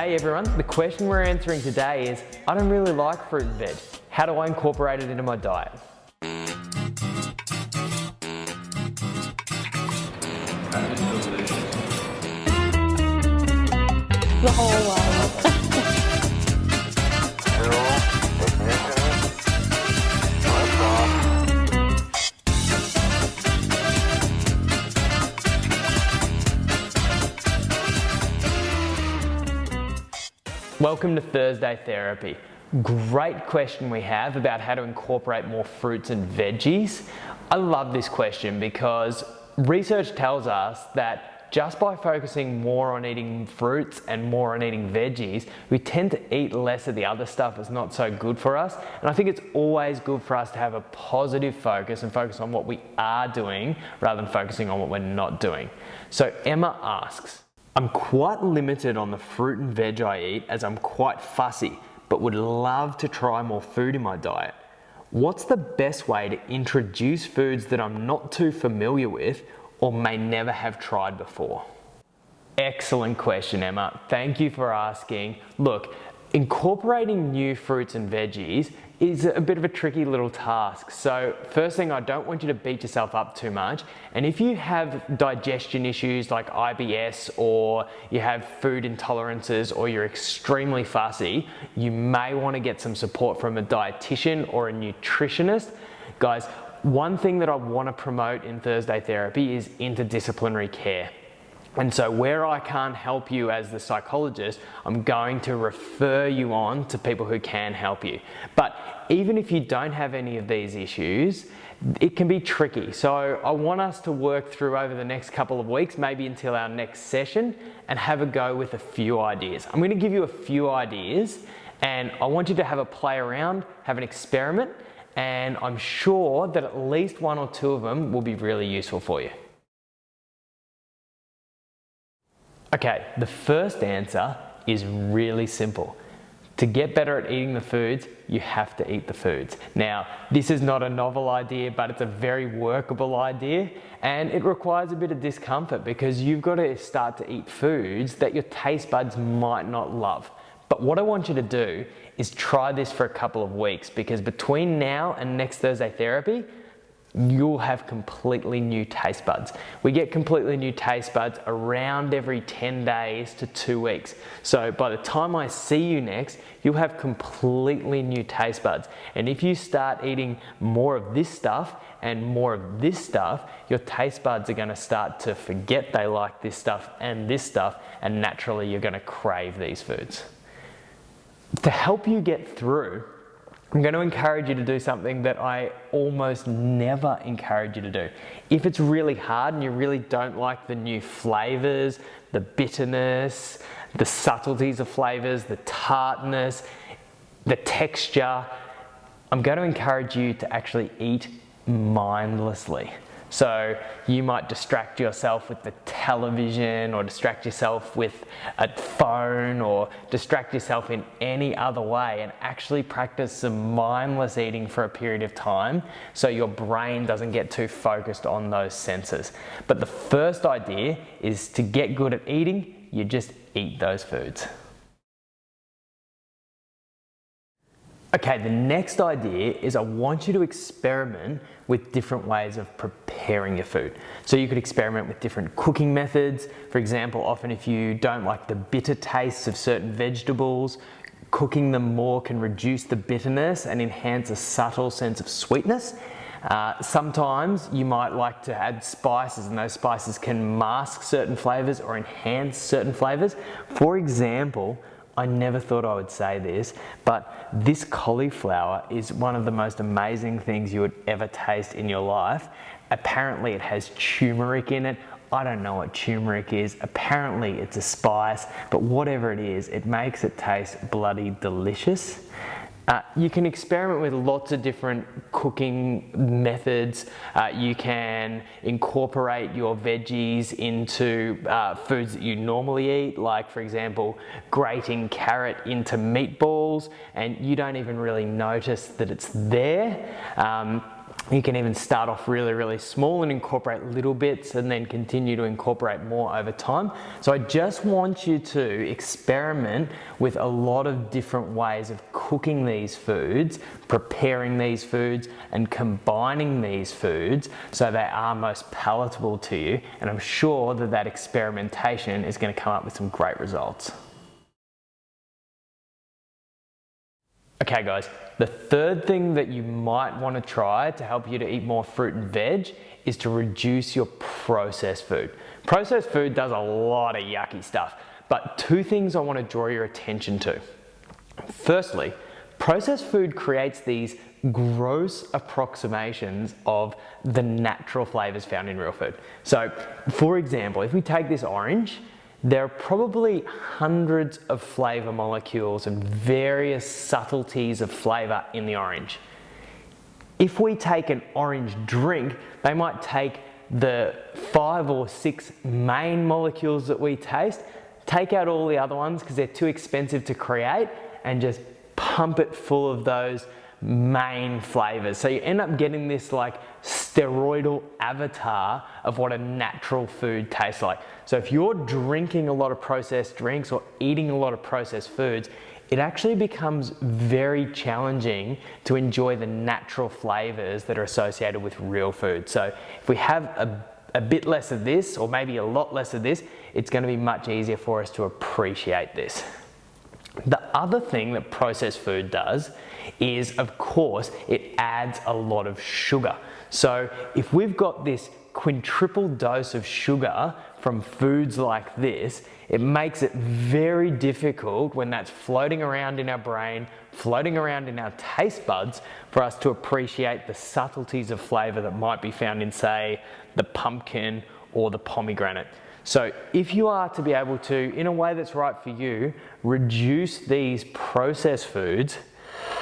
Hey everyone, the question we're answering today is, I don't really like fruit and veg. How do I incorporate it into my diet? The whole world. Welcome to Thursday Therapy. Great question we have about how to incorporate more fruits and veggies. I love this question because research tells us that just by focusing more on eating fruits and more on eating veggies, we tend to eat less of the other stuff that's not so good for us. And I think it's always good for us to have a positive focus and focus on what we are doing rather than focusing on what we're not doing. So Emma asks, I'm quite limited on the fruit and veg I eat as I'm quite fussy, but would love to try more food in my diet. What's the best way to introduce foods that I'm not too familiar with or may never have tried before? Excellent question, Emma. Thank you for asking. Look, incorporating new fruits and veggies is a bit of a tricky little task. So first thing, I don't want you to beat yourself up too much. And if you have digestion issues like IBS, or you have food intolerances, or you're extremely fussy, you may want to get some support from a dietitian or a nutritionist. Guys, one thing that I want to promote in Thursday Therapy is interdisciplinary care. And so where I can't help you as the psychologist, I'm going to refer you on to people who can help you. But even if you don't have any of these issues, it can be tricky. So I want us to work through over the next couple of weeks, maybe until our next session, and have a go with a few ideas. I'm going to give you a few ideas, and I want you to have a play around, have an experiment, and I'm sure that at least one or two of them will be really useful for you. Okay, the first answer is really simple. To get better at eating the foods, you have to eat the foods. Now, this is not a novel idea, but it's a very workable idea, and it requires a bit of discomfort because you've got to start to eat foods that your taste buds might not love. But what I want you to do is try this for a couple of weeks, because between now and next Thursday Therapy, you'll have completely new taste buds. We get completely new taste buds around every 10 days to 2 weeks. So by the time I see you next, you'll have completely new taste buds. And if you start eating more of this stuff and more of this stuff, your taste buds are going to start to forget they like this stuff, and naturally you're going to crave these foods. To help you get through, I'm going to encourage you to do something that I almost never encourage you to do. If it's really hard and you really don't like the new flavours, the bitterness, the subtleties of flavours, the tartness, the texture, I'm going to encourage you to actually eat mindlessly. So you might distract yourself with the television, or distract yourself with a phone, or distract yourself in any other way, and actually practice some mindless eating for a period of time so your brain doesn't get too focused on those senses. But the first idea is to get good at eating, you just eat those foods. Okay, the next idea is I want you to experiment with different ways of preparing your food. So you could experiment with different cooking methods. For example, often if you don't like the bitter tastes of certain vegetables, cooking them more can reduce the bitterness and enhance a subtle sense of sweetness. Sometimes you might like to add spices, and those spices can mask certain flavors or enhance certain flavors. For example, I never thought I would say this, but this cauliflower is one of the most amazing things you would ever taste in your life. Apparently it has turmeric in it. I don't know what turmeric is. Apparently it's a spice, but whatever it is, it makes it taste bloody delicious. You can experiment with lots of different cooking methods. You can incorporate your veggies into foods that you normally eat, like for example, grating carrot into meatballs, and you don't even really notice that it's there. You can even start off really, really small and incorporate little bits and then continue to incorporate more over time. So I just want you to experiment with a lot of different ways of cooking these foods, preparing these foods, and combining these foods so they are most palatable to you. And I'm sure that that experimentation is going to come up with some great results. Okay guys, the third thing that you might want to try to help you to eat more fruit and veg is to reduce your processed food. Processed food does a lot of yucky stuff, but two things I want to draw your attention to. Firstly, processed food creates these gross approximations of the natural flavors found in real food. So, for example, if we take this orange, there are probably hundreds of flavor molecules and various subtleties of flavor in the orange. If we take an orange drink, they might take the 5 or 6 main molecules that we taste, take out all the other ones because they're too expensive to create, and just pump it full of those main flavors. So you end up getting this like steroidal avatar of what a natural food tastes like. So if you're drinking a lot of processed drinks or eating a lot of processed foods, it actually becomes very challenging to enjoy the natural flavors that are associated with real food. So if we have a bit less of this, or maybe a lot less of this, it's going to be much easier for us to appreciate this. The other thing that processed food does is, of course, it adds a lot of sugar. So if we've got this quintuple dose of sugar from foods like this, it makes it very difficult when that's floating around in our brain, floating around in our taste buds, for us to appreciate the subtleties of flavor that might be found in, say, the pumpkin or the pomegranate. So if you are to be able to, in a way that's right for you, reduce these processed foods,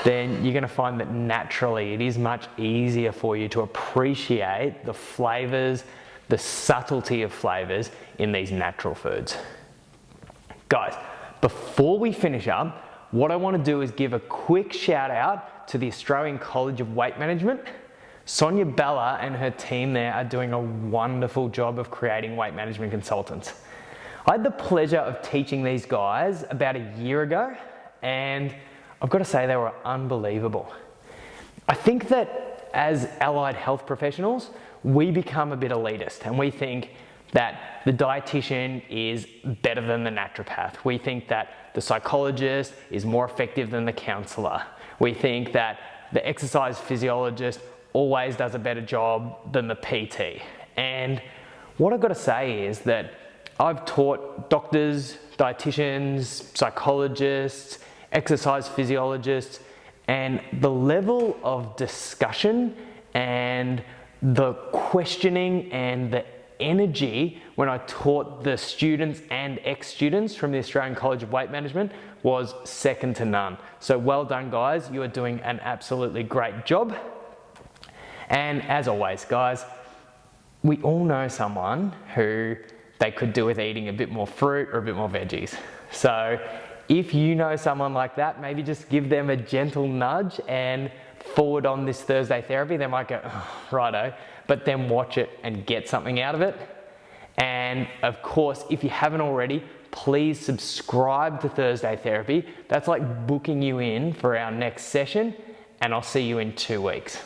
then you're going to find that naturally it is much easier for you to appreciate the flavors, the subtlety of flavors in these natural foods. Guys, before we finish up, what I want to do is give a quick shout out to the Australian College of Weight Management. Sonia Bella and her team there are doing a wonderful job of creating weight management consultants. I had the pleasure of teaching these guys about a year ago, and I've got to say they were unbelievable. I think that as allied health professionals, we become a bit elitist and we think that the dietitian is better than the naturopath. We think that the psychologist is more effective than the counselor. We think that the exercise physiologist always does a better job than the PT. And what I've got to say is that I've taught doctors, dietitians, psychologists, exercise physiologists, and the level of discussion and the questioning and the energy when I taught the students and ex-students from the Australian College of Weight Management was second to none. So well done, guys. You are doing an absolutely great job. And as always, guys, we all know someone who they could do with eating a bit more fruit or a bit more veggies. So if you know someone like that, maybe just give them a gentle nudge and forward on this Thursday therapy. They might go, oh, righto, but then watch it and get something out of it. And of course, if you haven't already, please subscribe to Thursday Therapy. That's like booking you in for our next session, and I'll see you in 2 weeks.